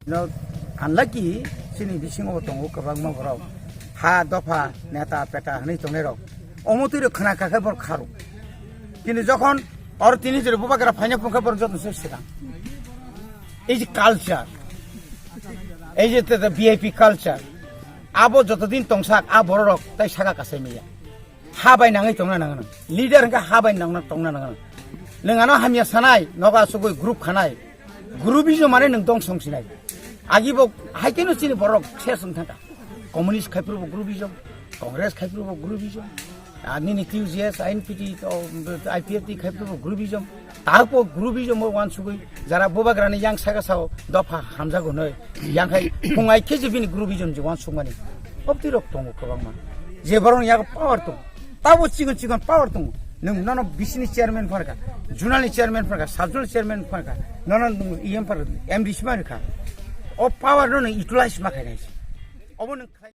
Unlucky, sini bising o tong ukabang mo ha dofa neta peta hani tonero. Omotuiro khana kaka bor kharo. Kini যখন আর তিনি যে বুবাকরা ফাইনা পঙ্খা পর্যন্ত শেষরা এই যে culture এই যে ভিআইপি কালচার আবো যতদিন তংসাক আ বড় রক তাই সাগা কাছে মিয়া হাবাই নাঙাই তংনা নাঙা লিডার হঙ্কা হাবাই নাঙনা তংনা নাঙা नोंगानो हामिया सानाय नगा सुगै ग्रुप खानाय ग्रुपिजम माने नों दं संसिनाय आगिबो हाइकेनो सिनि बरक सेसं थांका कम्युनिस्ट खायफ्रुबो ग्रुपिजम कांग्रेस खायफ्रुबो ग्रुपिजम आनिनि टिउजिएस आइएनपिटी आइपिएफटी खायफ्रुबो ग्रुपिजम तारपो ग्रुपिजम वान सुगै जारा बोबाग्रानि यां सागासाव दफा हामजागो नै यांखाय फुंगाय केजिबिनि ग्रुपिजम जे वान सुंगानि अबतिरक दङ गोबांमा जे बरन याग पावर दं ताबो चिगन चिगन पावर दं नोंनानो बिसिनि चेयारमेन फरका जुनालनि चेयारमेन फरका साबजुनाल चेयारमेन फरका नोंनानो इएम फर एमडि सिमारका अ पावर नो इउटिलाइज माखायनाय अब नों